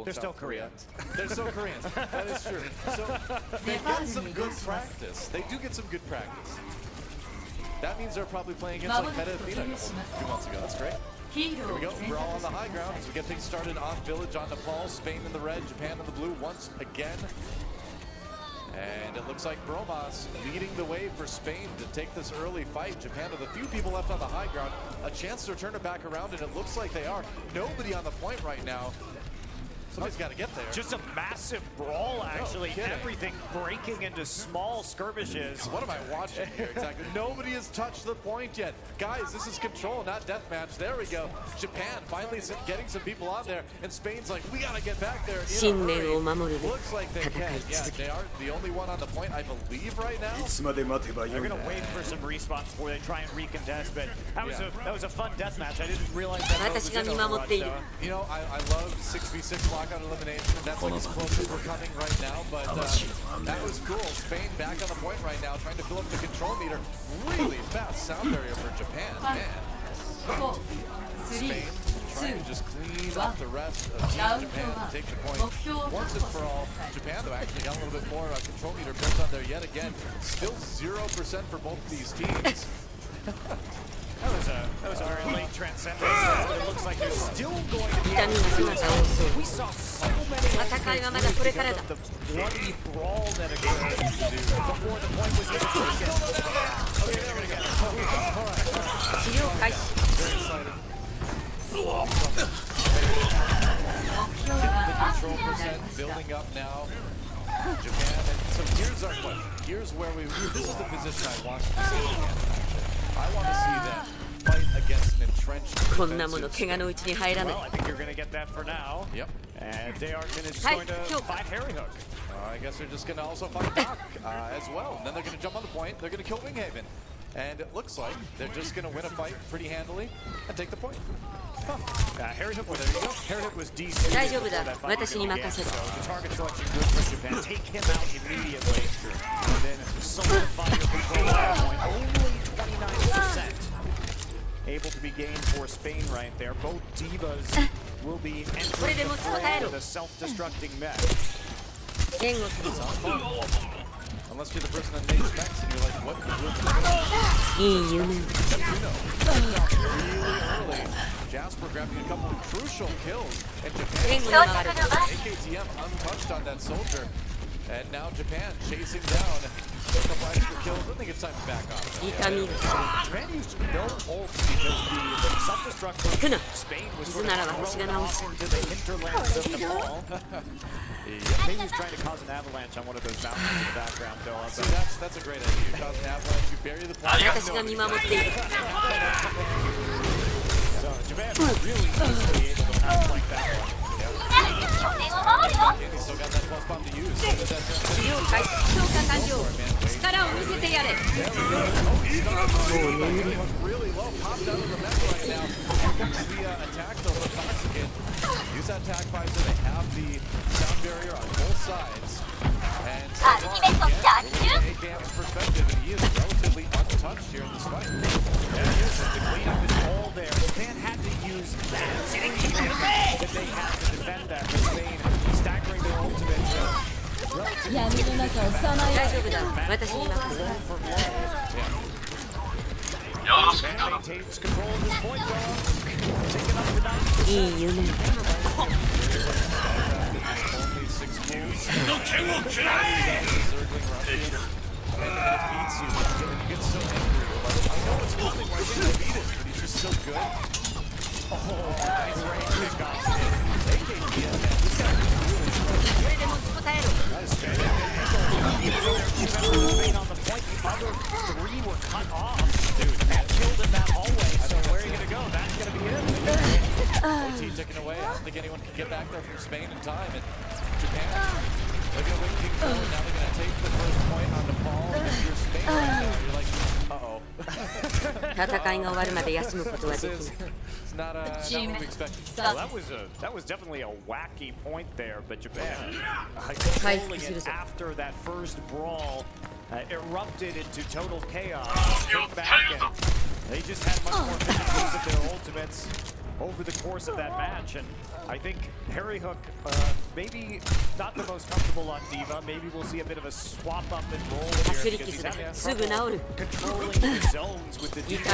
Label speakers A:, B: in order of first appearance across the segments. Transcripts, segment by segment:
A: They're still Korean.
B: They're still Koreans. That is true. So they get some good practice. They do get some good practice. That means they're probably playing against like Meta Athena a few months ago. That's great. Here we go. We're all on the high ground as we get things started on Village, on Nepal, Spain in the red, Japan in the blue once again. And it looks like Bromas leading the way for Spain to take this early fight. Japan with a few people left on the high ground, a chance to turn it back around, and it looks like they are. Nobody on the point right now. Somebody's got to get there.
A: Just a massive brawl, actually. No everything breaking into small skirmishes.
B: What am I watching here exactly? Nobody has touched the point yet. Guys, this is control, not deathmatch. There we go. Japan finally getting some people on there, and Spain's like, we got to get back there in a hurry. Looks like they can. Yeah, they are the only one on the point, I believe, right now.
A: They're going to wait for some respawns before they try and recontest, but that was a fun deathmatch. I didn't realize that was in Overwatch, so.
B: You know, I love 6v6 lockout elimination, and that's like as close as we're coming right now, but that was cool. Spain back on the point right now, trying to fill up the control meter. Really fast sound barrier for Japan, man. Spain trying to just clean up the rest of Team Japan and take the point once and for all. Japan, though, actually got a little bit more control meter built on there yet again. Still 0% for both of these teams.
A: That was a very late transcendence, but it looks like they're still going to be. We saw so many of the bloody brawl that occurred before the point was even taken. Okay, they're going to get it. All right. Very excited.
B: The control percent building up now. Japan, and so here's our question. Here's where this is the position I want to see. I want to see them fight against an entrenched defensive.
A: Well, I think you're going to get that for now.
B: Yep.
A: And Dayarton is going to fight Harry Hook.
B: I guess they're just going to also fight Doc as well. And then they're going to jump on the point. They're going to kill Winghaven. And it looks like they're just going to win a fight pretty handily and take the point.
A: Harry Hook, well, there you go. Harry Hook was DC before that fight began, so the target selection good for Japan. Take him out immediately, and then solidify your control at that point. Only 29% able to be gained for Spain right there. Both divas will be entering the fray with a self-destructing mech.
B: Unless you're the person that makes mechs and you're like, what in the really early. Jasper grabbing a couple of crucial kills, and Japan AKTM untouched on that soldier. And now Japan chasing down a couple extra kills. I think it's time to back off.
A: Japan used no ult because the self-destruct Spain was sort of thrown off into the hinterlands of Nepal. Maybe he's trying to cause an avalanche on one of those mountains in the background, though.
B: So that's a great idea. You cause an avalanche, you bury the point.
A: So Japan really easily able to pass like that one.
B: He's still got that plus bomb to use. Really low, popped out of the mech right now. Comes the attack though for Toxic. Use that attack visor. They have the sound barrier on both sides. And so far, again, AKM's perspective, and he is relatively untouched here in this fight.
A: There he is, the cleanup is all there. Japan had to use that they had to defend that for Spain, staggering their ultimate. Japan maintains control of this point, though. Taking up the 90%.
B: Only 6 kills. Circling around you. And it beats you. You get so angry. I know it's nothing why he can't beat it, but he's just so good. Oh, nice range pick off. AKTM, man. This guy is really good. That is
A: Spain on the point. The other 3 were cut off. Dude, that killed in that hallway. So where are you going to go? That's going to be it.
B: OT taken away. I don't think anyone can get back there from Spain in time. And Japan, they're going to win King Phil. Now they're going to take the first point on Nepal. And if you're Spain right now, you're like, uh-oh. It's not what we expected.
A: Well, that was definitely a wacky point there, but Japan controlling it after that first brawl erupted into total chaos. Came back and they just had much more efficient use of their ultimates. over the course of that match. And I think Harry Hook, maybe not the most comfortable on Diva. Maybe we'll see a bit of a swap up and roll here because he's having trouble controlling the zones with the Diva.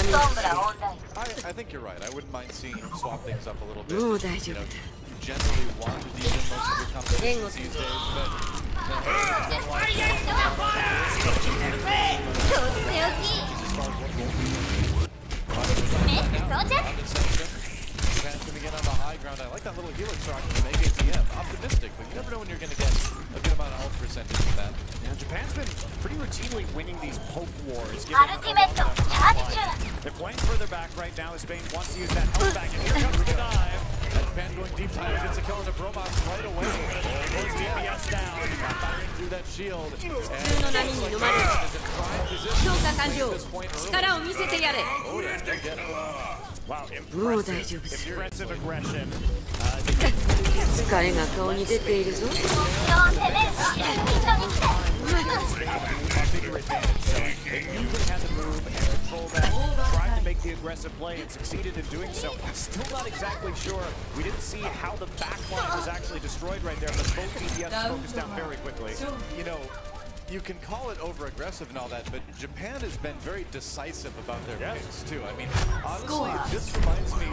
B: I think you're right. I wouldn't mind seeing him swap things up a little bit. You know, you generally want to Diva in most of your competitions these days, but Japan's going to get on the high ground. I like that little helix rock from AKTM. Optimistic, but you never know when you're going to get a good amount of ult percentage from that.
A: Yeah, Japan's been pretty routinely winning these poke wars. They're playing further back right now. Spain wants to use that health back, and here comes the dive.
B: Japan going deep time, gets a kill into Bromas right away. Goes DPS down, firing through that shield.
A: Wow, impressive aggression.
C: 疲れが顔に出ているぞ。
A: Tried to make the aggressive play and succeeded in doing so. Still not exactly sure. We didn't see how the backline was actually destroyed right there, but both DPS focused down very quickly.
B: You know, you can call it over-aggressive and all that, but Japan has been very decisive about their picks too. I mean, honestly,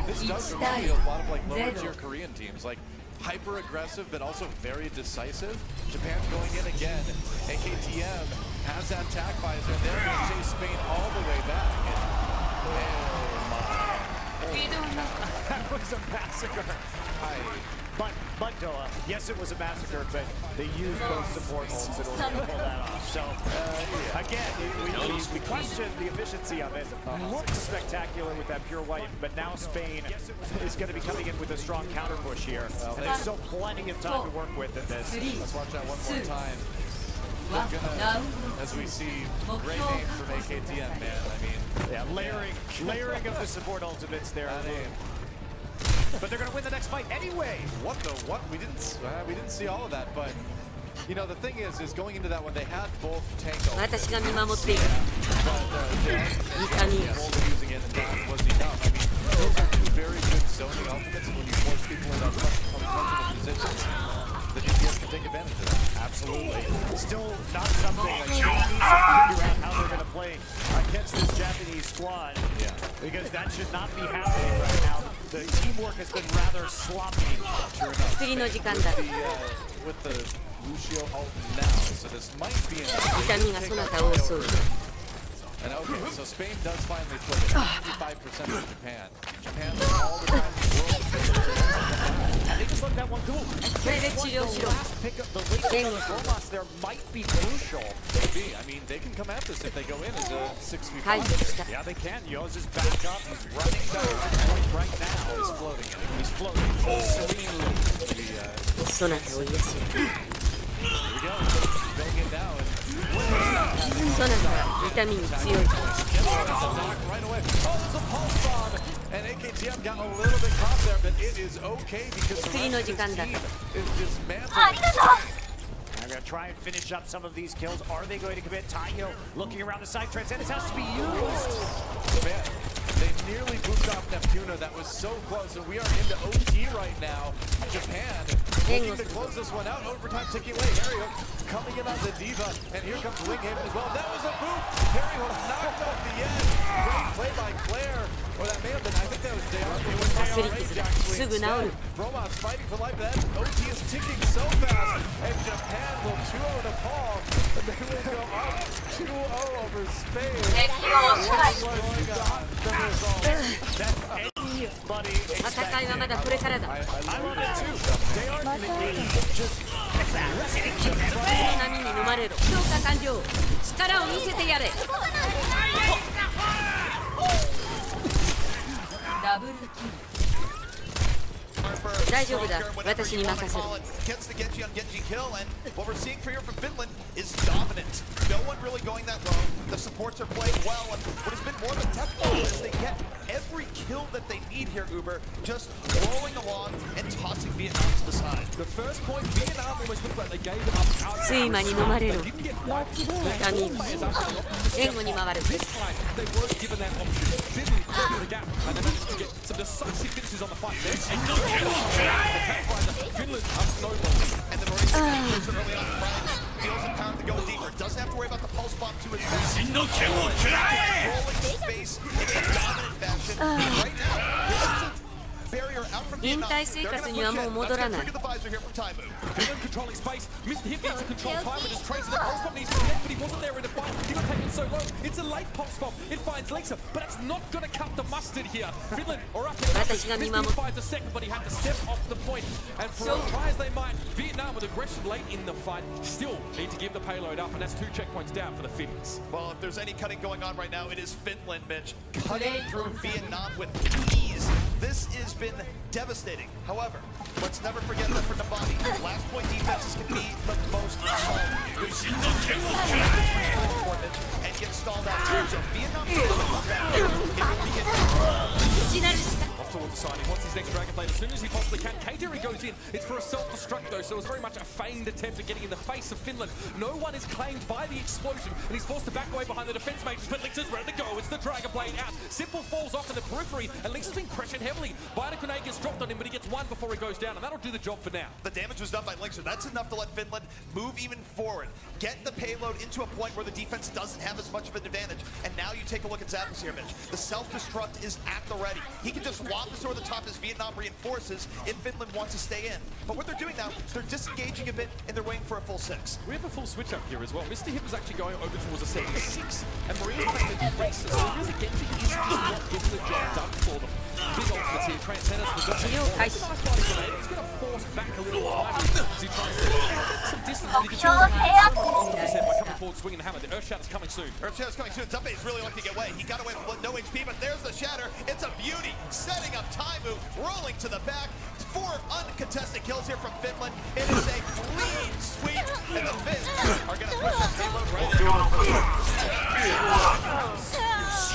B: this does remind me of a lot of like lower-tier Korean teams, like hyper-aggressive but also very decisive. Japan going in again. AKTM has that attack visor, and they're going to chase Spain all the way back.
A: That was a massacre. But yes, it was a massacre, but they used both support ults in order to pull that off. So, again, we question the efficiency of it. Looks spectacular with that pure white, but now Spain is going to be coming in with a strong counter push here. And there's still plenty of time to work with in this.
B: Let's watch that one more time. Gonna, as we see, great name from AKTM, man. I mean,
A: yeah, layering of the support ultimates there. But they're going to win the next fight anyway.
B: What? We didn't see all of that, but you know the thing is going into that one they had both tank ults. But using it and that was enough. I mean, those are two very good zoning ultimates, and when you force people in that uncomfortable positions, the DPS can take advantage of that.
A: Absolutely. Still not something that you need to figure out how they're going to play against this Japanese squad.
B: Yeah.
A: Because that should not be happening right now. The teamwork has been rather sloppy.
B: Sure enough. With the Lucio ult now, so this might be an and okay, so Spain does finally flip it. 55% of Japan. Japan all the time in the world.
A: And they just let that one go. Pick up the late robots there might be crucial.
B: Maybe. I mean, they can come at this if they go in as a 6v5.
A: Yeah, they can. Yoz is back up. He's running down the point right now.
B: He's floating it.
A: He's floating.
B: Here we go. Going it down.
C: Right
B: away. Oh, there's a pulse bomb. And AKTM got a little bit caught there, but it is okay because the rest of his team is dismantling.
A: They're going to try and finish up some of these kills. Are they going to commit? Tayo looking around the side. Transcendence has to be used.
B: Man, they nearly booped off Neptuna. That was so close. And we are into OT right now. Japan looking to close this one out. Overtime ticking away. Harry Hook coming in on the Diva. And here comes Winghaven as well. That was a boop. Harry Hook knocked off the edge. Great play by Claire. Or that may have been, I think that was De'Armor. Bromas fighting for life. That OT is ticking so fast. And Japan will 2-0 to Paul. And they will go up 2-0 over Spain. What's going on? The result.
A: That's anybody expected. I love it too. De'Armor just
C: 大丈夫だ。私に任せる。
D: Gets the Genji on Genji kill, and what we're seeing here from Finland is dominant. No one really going that low. The supports are playing well, and what has been more of a technical is they get every kill that they need here, Uber, just rolling along and tossing Vietnam to the side.
B: The first point, Vietnam almost looked like they gave it up.
C: 睡魔に飲まれる。ダミー。援護に回る。
B: This time, they weren't given that option. Finland closed the gap, and they managed to get some decisive finishes on the fight. Finland are snowballing.
D: And the Marines early on. Brian feels empowered to go deeper. Doesn't have to worry about the pulse bomb to his back. Rolling space in a dominant fashion. Right now, barrier out from Vietnam. They're going to push in. Let's get trigger the visor here from Taimu.
B: Finland controlling space. Mr. Hip needs to control time and just traces the pulse bomb needs to connect, but he wasn't there in the fight. He got taken so low. It's a late pulse bomb. It finds Lisa, but it's not going to cut the mustard here. Finland are up in the Mr. finds a second, but he had to step off the point. And for as try as they might, Vietnam with aggression late in the fight still need to give the payload up, and that's 2 checkpoints down for the Finns.
D: Well, if there's any cutting going on right now, it is Finland, Mitch. Cutting through Vietnam with ease. This has been devastating. However, let's never forget that for Nabani, last point defenses can be the most solid. And get stalled out too. So Vietnam
B: off towards the side, he wants his next Dragon Blade as soon as he possibly can. K-Terry goes in. It's for a self-destruct though, so it's very much a feigned attempt at getting in the face of Finland. No one is claimed by the explosion, and he's forced to back away behind the defense mages, but Lynx is ready to go. It's the Dragon Blade out. Simple falls off in the periphery, and Lynx has been pressured heavily. Bionicone gets dropped on him, but he gets one before he goes down, and that'll do the job for now.
D: The damage was done by Lynxer. That's enough to let Finland move even forward. Get the payload into a point where the defense doesn't have as much of an advantage. And now you take a look at Zappos here, Mitch. The self-destruct is at the ready. He can just walk this over the top as Vietnam reinforces if Finland wants to stay in. But what they're doing now, they're disengaging a bit and they're waiting for a full 6.
B: We have a full switch up here as well. Mr. Hip is actually going over towards a 7-6, and Maria's playing the races. So really Genji is not getting the job done for them. Big ultimates here, Transcendence was got nice grenade. He's going to force back a little time as he tries to get some distance. He can by coming forward, swinging the hammer. The Earth Shatter's coming soon.
D: Earth Shatter's coming soon. Zumbe is really lucky to get away. He got away with no HP, but there's the Shatter. It's a beauty. Setting up Taimu, rolling to the back. 4 uncontested kills here from Finland. It is a clean sweep, and the Finns are going to push this payload right in.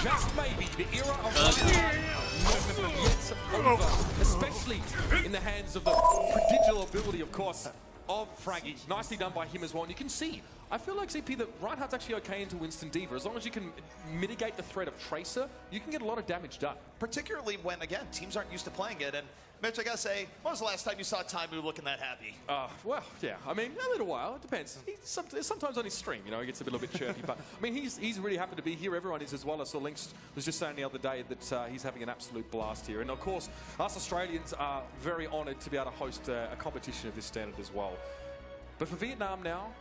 B: Just maybe the era of yet over, especially in the hands of the prodigious ability, of course, of Fraggy. Nicely done by him as well. And you can see, I feel like ZP that Reinhardt's actually okay into Winston Diva. As long as you can mitigate the threat of Tracer, you can get a lot of damage done.
D: Particularly when, again, teams aren't used to playing it. And Mitch, I gotta say, when was the last time you saw Taimu looking that happy?
B: Well, yeah. I mean, a little while. It depends. Sometimes on his stream, you know, he gets a little bit chirpy. But I mean, he's really happy to be here. Everyone is as well. I saw Lynx was just saying the other day that he's having an absolute blast here. And of course, us Australians are very honoured to be able to host a competition of this standard as well. But for Vietnam now,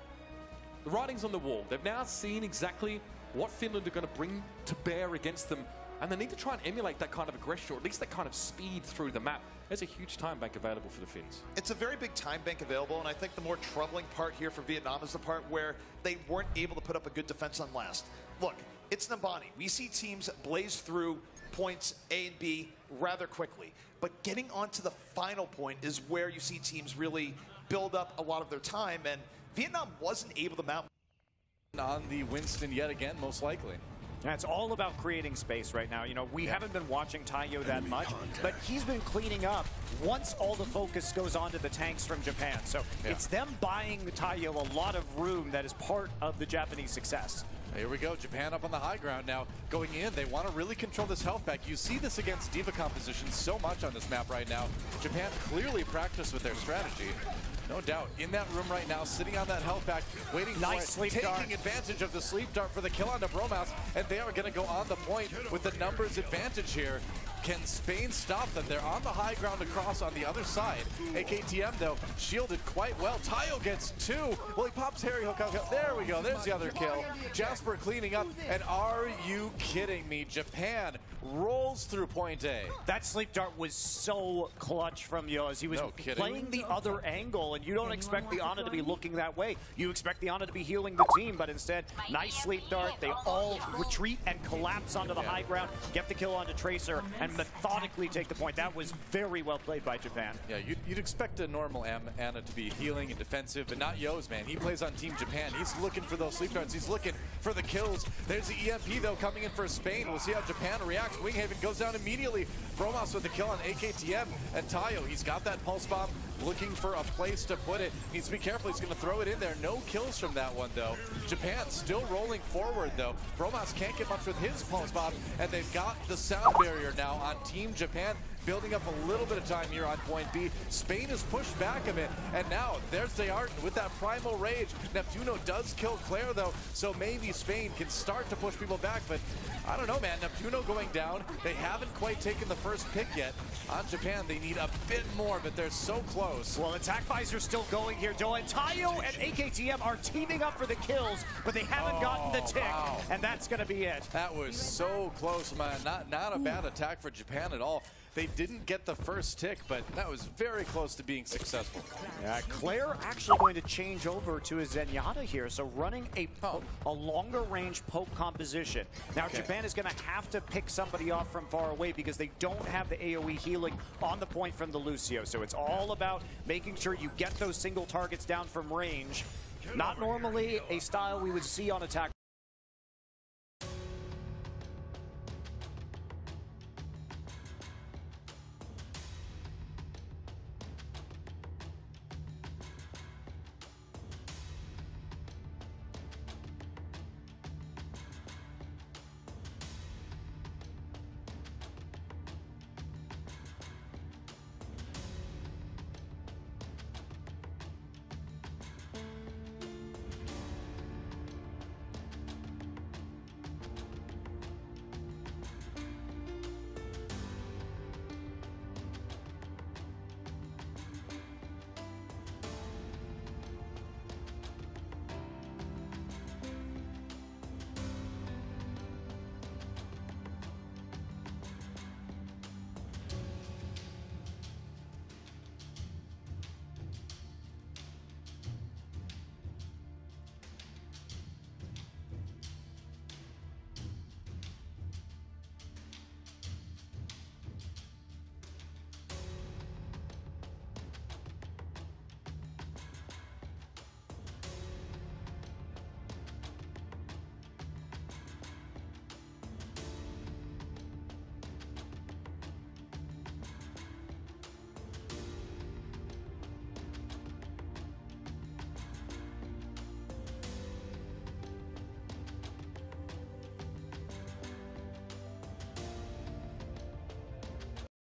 B: the writing's on the wall. They've now seen exactly what Finland are going to bring to bear against them. And they need to try and emulate that kind of aggression, or at least that kind of speed through the map. There's a huge time bank available for the Finns.
D: It's a very big time bank available, and I think the more troubling part here for Vietnam is the part where they weren't able to put up a good defense on last. Look, it's Nabani. We see teams blaze through points A and B rather quickly, but getting onto the final point is where you see teams really build up a lot of their time, and Vietnam wasn't able to mount
B: on the Winston yet again, most likely.
E: And it's all about creating space right now. You know, we haven't been watching Taiyo that much, but he's been cleaning up once all the focus goes on to the tanks from Japan. So it's them buying Taiyo a lot of room that is part of the Japanese success.
B: Here we go, Japan up on the high ground now. Going in, they want to really control this health pack. You see this against Diva composition so much on this map right now. Japan clearly practiced with their strategy. No doubt. In that room right now, sitting on that health pack, waiting for it, taking advantage of the sleep dart for the kill on the Bromouse, and they are going to go on the point with the numbers advantage here. Can Spain stop them? They're on the high ground across on the other side. AKTM, though, shielded quite well. Tayo gets 2. Well, he pops Harry Hook out. There we go. There's the other kill. Jasper cleaning up. And are you kidding me? Japan rolls through point A.
E: That sleep dart was so clutch from Yo as he was playing the other angle, and you don't expect the Ana to be looking that way. You expect the Ana to be healing the team, but instead, nice sleep dart. They all retreat and collapse onto the high ground, get the kill onto Tracer, and and methodically take the point. That was very well played by Japan.
B: Yeah, you'd expect a normal Anna to be healing and defensive, but not Yo's, man. He plays on Team Japan. He's looking for those sleep darts. He's looking for the kills. There's the EMP, though, coming in for Spain. We'll see how Japan reacts. Winghaven goes down immediately. Bromas with the kill on AKTM. And Tayo, he's got that pulse bomb, looking for a place to put it. Needs to be careful. He's going to throw it in there. No kills from that one, though. Japan still rolling forward, though. Bromas can't get much with his pulse bomb, and they've got the sound barrier now on Team Japan, building up a little bit of time here on point B. Spain is pushed back a bit, and now there's Dearton with that primal rage. Neptuno does kill Claire, though, so maybe Spain can start to push people back, but I don't know, man. Neptuno going down. They haven't quite taken the first pick yet. On Japan, they need a bit more, but they're so close.
E: Well, attack visor's still going here, Joe, and Tayo and AKTM are teaming up for the kills, but they haven't gotten the tick, and that's going to be it.
B: That was so close, man. Not a bad attack for Japan at all. They didn't get the first tick, but that was very close to being successful.
E: Claire actually going to change over to a Zenyatta here, so running a longer range poke composition. Now Japan is going to have to pick somebody off from far away because they don't have the AoE healing on the point from the Lucio. So it's all about making sure you get those single targets down from range. Not normally a style we would see on attack.